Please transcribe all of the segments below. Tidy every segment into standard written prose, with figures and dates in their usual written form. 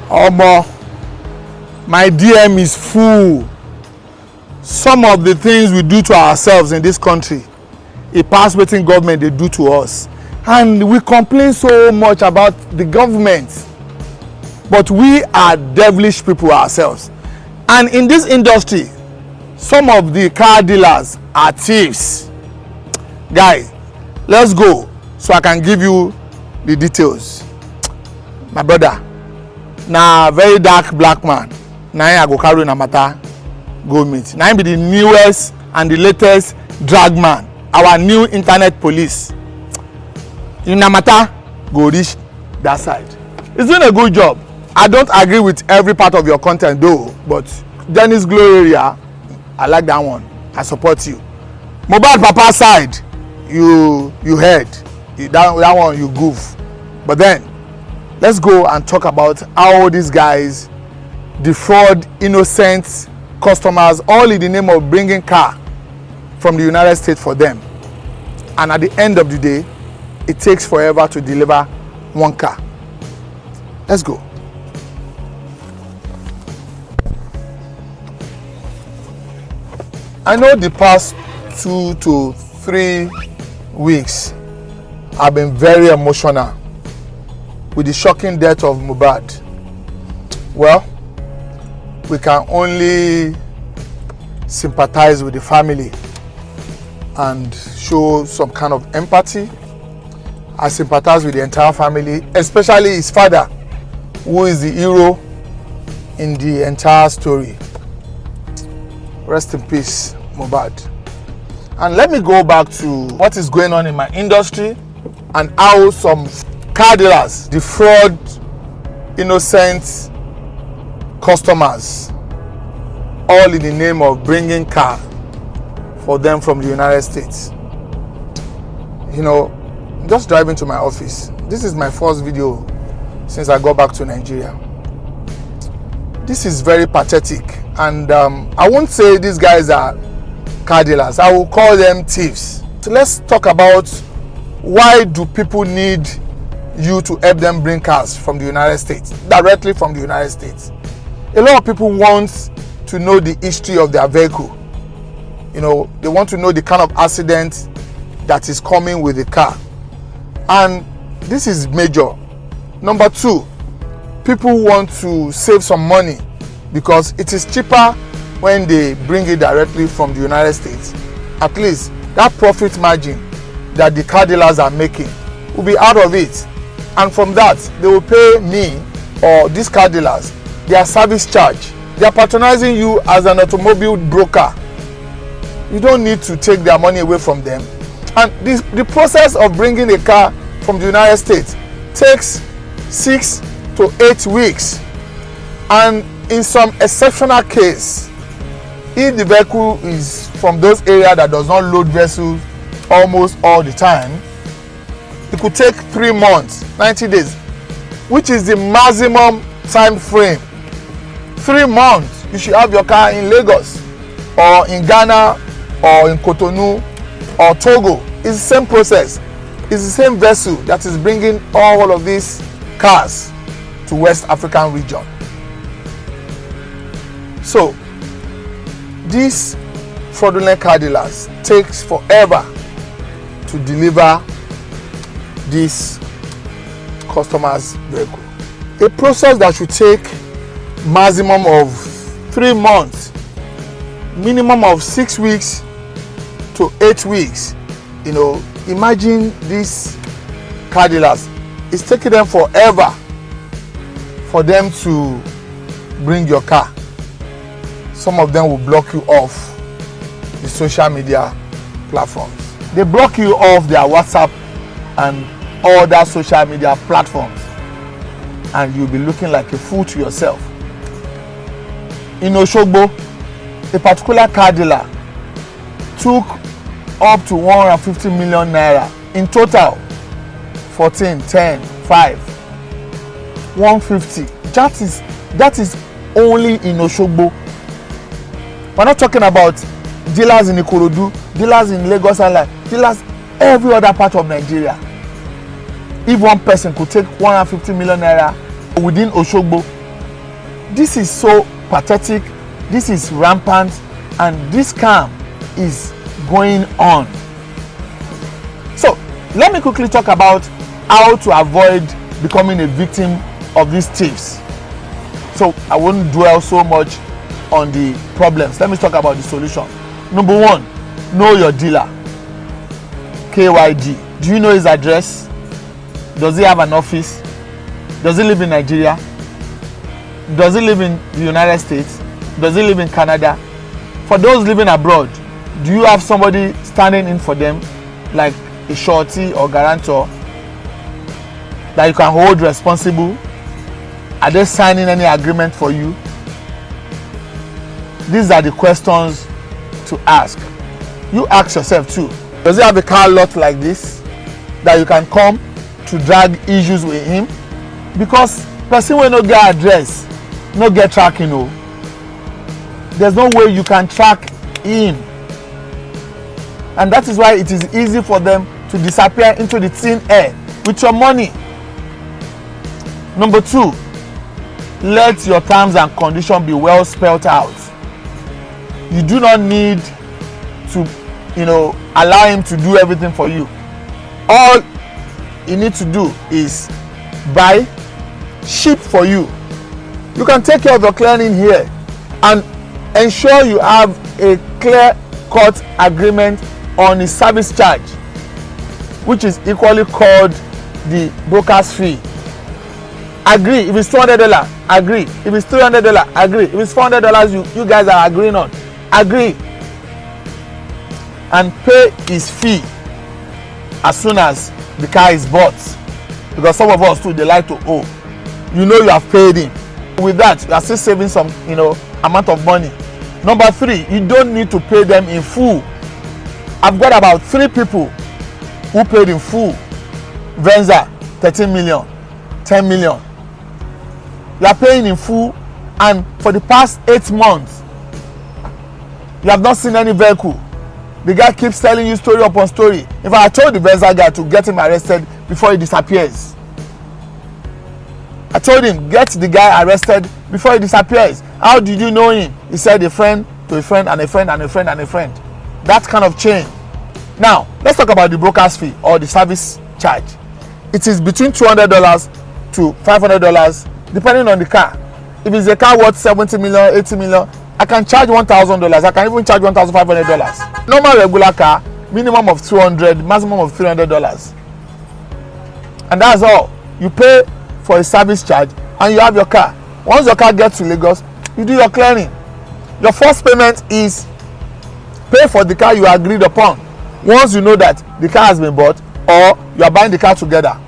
Omo, my DM is full. Some of the things we do to ourselves in this country, it pass wetin government they do to us. And we complain so much about the government. But we are devilish people ourselves. And in this industry, some of the car dealers are thieves. Guys, let's go so I can give you the details. My brother, na very dark black man. Now I go carry na matter go meet. Now be the newest and the latest drag man. Our new internet police. In na matter go reach that side. He's doing a good job. I don't agree with every part of your content though, but Dennis Gloria, I like that one. I support you. Mobile Papa side, you heard. That one you goof. But then, let's go and talk about how these guys defraud innocent customers, all in the name of bringing car from the United States for them. And at the end of the day, it takes forever to deliver one car. Let's go. I know the past 2 to 3 weeks have been very emotional with the shocking death of Mohbad. Well, we can only sympathize with the family and show some kind of empathy. I sympathize with the entire family, especially his father, who is the hero in the entire story. Rest in peace, Mohbad. And let me go back to what is going on in my industry and how some car dealers defraud innocent customers, all in the name of bringing car for them from the United States. You know, just driving to my office. This is my first video since I got back to Nigeria. This is very pathetic, and I won't say these guys are car dealers. I will call them thieves. So let's talk about why do people need you to help them bring cars from the United States, directly from the United States. A lot of people want to know the history of their vehicle. You know, they want to know the kind of accident that is coming with the car. And this is major. Number 2, people want to save some money because it is cheaper when they bring it directly from the United States. At least that profit margin that the car dealers are making will be out of it. And from that, they will pay me or these car dealers their service charge. They are patronizing you as an automobile broker. You don't need to take their money away from them. And the process of bringing a car from the United States takes 6 to 8 weeks. And in some exceptional case, if the vehicle is from those areas that does not load vessels almost all the time, it could take 3 months, 90 days, which is the maximum time frame. 3 months, you should have your car in Lagos or in Ghana or in Cotonou or Togo. It's the same process. It's the same vessel that is bringing all of these cars to West African region. So, these fraudulent car dealers takes forever to deliver this customer's vehicle. A process that should take maximum of 3 months, minimum of 6 weeks to 8 weeks. You know, imagine these car dealers. It's taking them forever for them to bring your car. Some of them will block you off the social media platforms. They block you off their WhatsApp and other social media platforms, and you'll be looking like a fool to yourself. In Oshogbo, a particular car dealer took up to 150 million naira in total. 14, 10, 5, 150. That is only in Oshogbo. We're not talking about dealers in Ikorodu, dealers in Lagos Island, dealers every other part of Nigeria. If one person could take 150 million naira within Oshogbo, This is so pathetic, this is rampant, and this scam is going on. So let me quickly talk about how to avoid becoming a victim of these thieves. So I won't dwell so much on the problems. Let me talk about the solution. Number one, know your dealer. KYD. Do you know his address? Does he have an office? Does he live in Nigeria? Does he live in the United States? Does he live in Canada? For those living abroad, do you have somebody standing in for them, like a surety or guarantor that you can hold responsible? Are they signing any agreement for you? These are the questions to ask. You ask yourself too. Does he have a car lot like this that you can come to drag issues with him? Because person will not get address, not get tracking. No, there's no way you can track him, and that is why it is easy for them to disappear into the thin air with your money. Number two, let your terms and conditions be well spelled out. You do not need to, allow him to do everything for you. All you need to do is buy, ship for you. You can take care of your clearing here and ensure you have a clear-cut agreement on his service charge, which is equally called the broker's fee. Agree. If it's $200, agree. If it's $300, agree. If it's $400, you guys are agreeing on. Agree. And pay his fee as soon as the car is bought. Because some of us too, they like to owe. You have paid him. With that, you are still saving some, amount of money. Number three, you don't need to pay them in full. I've got about 3 people who paid in full. Venza, 13 million, 10 million. You are paying in full, and for the past 8 months, you have not seen any vehicle. The guy keeps telling you story upon story. In fact, I told the Venza guy to get him arrested before he disappears. I told him, get the guy arrested before he disappears. How did you know him? He said a friend to a friend and a friend and a friend and a friend. That kind of chain. Now, let's talk about the broker's fee or the service charge. It is between $200 to $500 depending on the car. If it's a car worth 70 million, 80 million, I can charge $1,000. I can even charge $1,500. Normal regular car, minimum of $200, maximum of $300. And that's all. You pay for a service charge and you have your car. Once your car gets to Lagos, you do your clearing. Your first payment is pay for the car you agreed upon. Once you know that the car has been bought or you are buying the car together,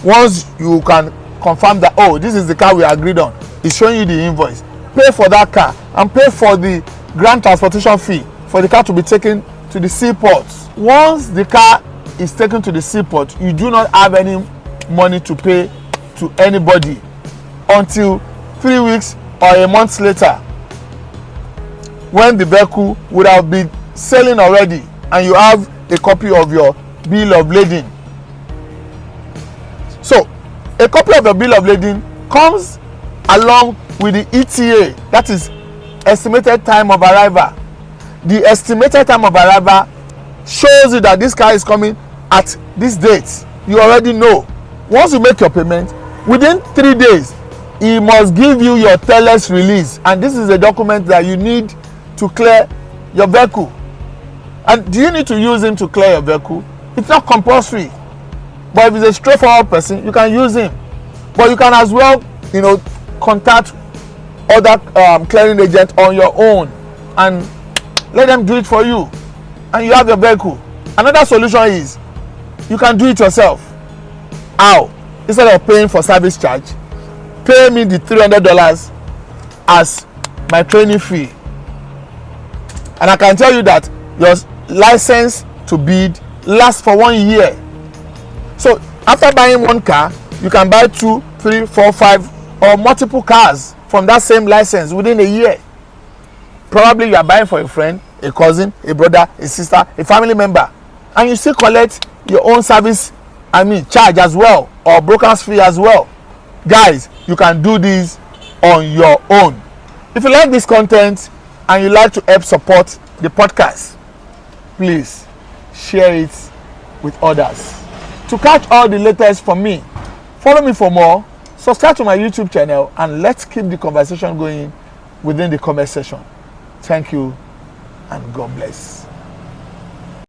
once you can confirm that, oh, this is the car we agreed on, it's showing you the invoice, pay for that car and pay for the ground transportation fee for the car to be taken to the seaport. Once the car is taken to the seaport, you do not have any money to pay to anybody until 3 weeks or a month later, when the vehicle would have been selling already and you have a copy of your bill of lading. So a copy of your bill of lading comes along with the ETA, that is estimated time of arrival. The estimated time of arrival shows you that this car is coming at this date. You already know. Once you make your payment, within 3 days, he must give you your teller's release, and this is a document that you need to clear your vehicle. And do you need to use him to clear your vehicle? It's not compulsory, but if he's a straightforward person, you can use him. But you can as well, contact other clearing agents on your own and let them do it for you, and you have your vehicle. Another solution is you can do it yourself. How? Instead of paying for service charge, pay me the $300 as my training fee, and I can tell you that your license to bid lasts for 1 year. So after buying one car, you can buy 2, 3, 4, 5 or multiple cars from that same license within a year. Probably you are buying for a friend, a cousin, a brother, a sister, a family member, and you still collect your own service charge as well, or broker's fee as well. Guys, you can do this on your own. If you like this content and you like to help support the podcast, please share it with others. To catch all the latest from me, follow me for more, subscribe to my YouTube channel, and let's keep the conversation going within the comment section. Thank you and God bless.